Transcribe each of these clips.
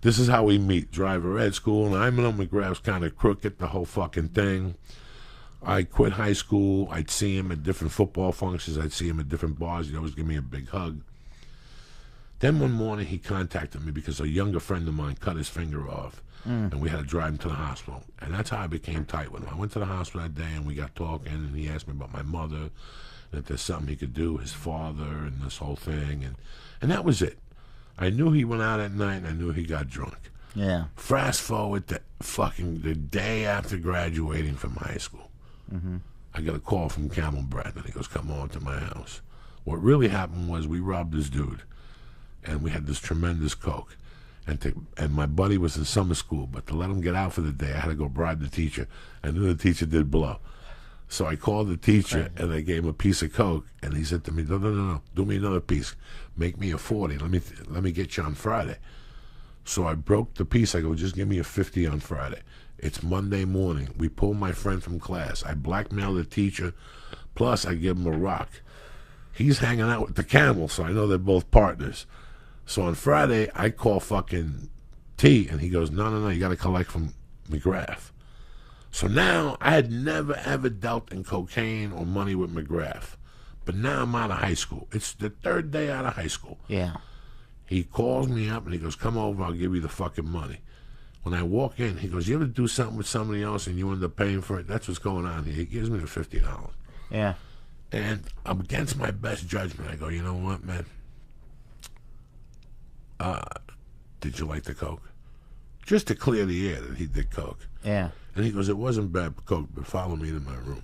this is how we meet. Driver ed school, and I know McGrath's kind of crooked, the whole fucking thing. I quit high school. I'd see him at different football functions. I'd see him at different bars. He'd always give me a big hug. Then one morning he contacted me because a younger friend of mine cut his finger off, and we had to drive him to the hospital. And that's how I became tight with him. I went to the hospital that day, and we got talking, and he asked me about my mother, and if there's something he could do, his father, and this whole thing. And that was it. I knew he went out at night, and I knew he got drunk. Yeah. Fast forward to fucking the day after graduating from high school. I got a call from Camel Brad, and he goes, come on to my house. What really happened was we robbed this dude, and we had this tremendous coke. And my buddy was in summer school, but to let him get out for the day, I had to go bribe the teacher. I knew the teacher did blow. So I called the teacher, and I gave him a piece of coke, and he said to me, no, do me another piece. Make me a 40. Let me get you on Friday. So I broke the piece. I go, just give me a 50 on Friday. It's Monday morning. We pull my friend from class. I blackmail the teacher, plus I give him a rock. He's hanging out with the Camel, so I know they're both partners. So on Friday, I call fucking T, and he goes, no, you got to collect from McGrath. So now, I had never, ever dealt in cocaine or money with McGrath. But now I'm out of high school. It's the third day out of high school. Yeah. He calls me up, and he goes, come over, I'll give you the fucking money. When I walk in, he goes, you ever do something with somebody else and you end up paying for it? That's what's going on here. He gives me the $50. Yeah. And I'm against my best judgment. I go, you know what, man? Did you like the coke? Just to clear the air that he did coke. Yeah. And he goes, it wasn't bad coke, but follow me to my room.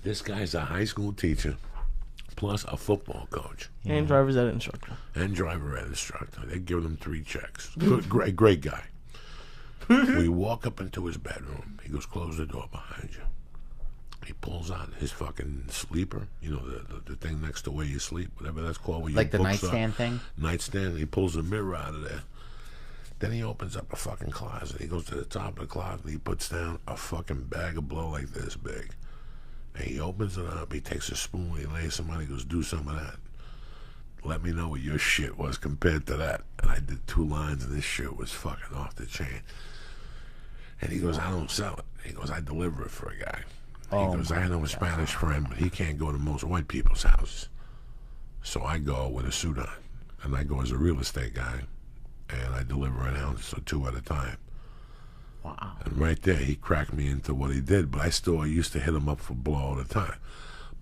This guy's a high school teacher, plus a football coach. And driver's ed instructor. And driver ed instructor. They give him 3 checks. Good, great guy. We walk up into his bedroom. He goes, close the door behind you. He pulls out his fucking sleeper, you know, the thing next to where you sleep, whatever that's called. Where Like the nightstand thing? Nightstand. He pulls a mirror out of there. Then he opens up a fucking closet. He goes to the top of the closet and he puts down a fucking bag of blow like this big. And he opens it up. He takes a spoon. He lays some on. He goes, do some of that. Let me know what your shit was compared to that. And I did 2 lines, and this shit was fucking off the chain. And he goes, I don't sell it. He goes, I deliver it for a guy. He goes, I know a Spanish friend, but he can't go to most white people's houses. So I go with a suit on, and I go as a real estate guy, and I deliver an ounce or 2 at a time. Wow. And right there, he cracked me into what he did, but I used to hit him up for blow all the time.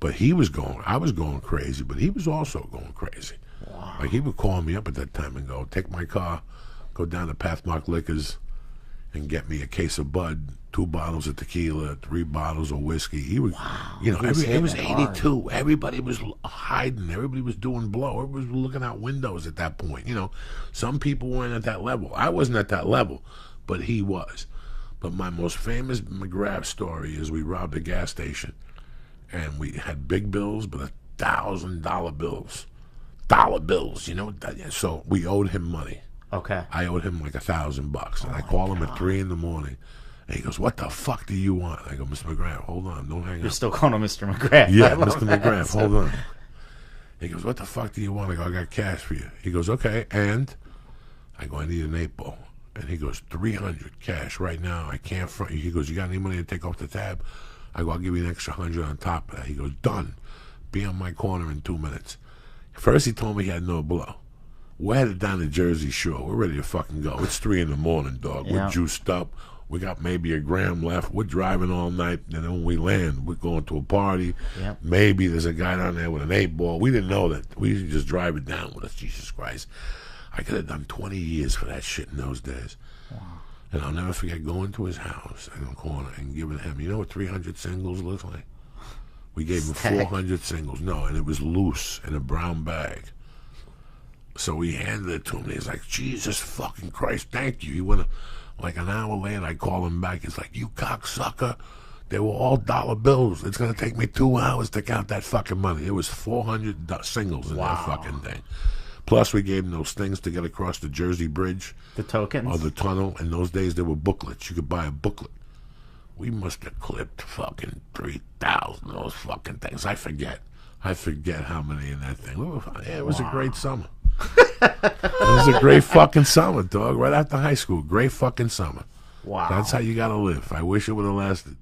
But I was going crazy, but he was also going crazy. Wow. Like, he would call me up at that time and go, take my car, go down to Pathmark Liquors, and get me a case of Bud, 2 bottles of tequila, 3 bottles of whiskey. He was, you know, it was 82. Hard. Everybody was hiding. Everybody was doing blow. Everybody was looking out windows at that point. You know, some people weren't at that level. I wasn't at that level, but he was. But my most famous McGrath story is we robbed a gas station, and we had big bills, but $1,000 bills. Dollar bills, you know. So we owed him money. Okay. I owed him like $1,000, and I call him at 3 a.m, and he goes, "What the fuck do you want?" I go, "Mr. McGrath, hold on, don't hang up." You're still calling him Mr. McGrath. Yeah, Mr. McGrath, hold on. He goes, "What the fuck do you want?" I go, "I got cash for you." He goes, "Okay," and I go, "I need an 8-ball." And he goes, 300 cash right now. I can't front you. He goes, "You got any money to take off the tab?" I go, "I'll give you an extra 100 on top of that." He goes, "Done. Be on my corner in 2 minutes." First he told me he had no blow. We're headed down to Jersey Shore. We're ready to fucking go. It's 3 a.m, dog. Yeah. We're juiced up. We got maybe a gram left. We're driving all night, and then when we land, we're going to a party. Yep. Maybe there's a guy down there with an 8-ball. We didn't know that. We used to just drive it down with us. Jesus Christ. I could have done 20 years for that shit in those days. Wow. And I'll never forget going to his house in the corner and giving him, you know what 300 singles looks like? We gave him 400 singles. No, and it was loose in a brown bag. So we handed it to him. He's like, "Jesus fucking Christ, thank you." He went like an hour later. I call him back. He's like, "You cocksucker. They were all dollar bills. It's going to take me 2 hours to count that fucking money." It was 400 singles in that fucking thing. Plus, we gave him those things to get across the Jersey Bridge. The tokens? Or the tunnel. In those days, there were booklets. You could buy a booklet. We must have clipped fucking 3,000 of those fucking things. I forget how many in that thing. It was a great summer. It was a great fucking summer, dog. Right after high school. Great fucking summer. Wow. That's how you got to live. I wish it would have lasted.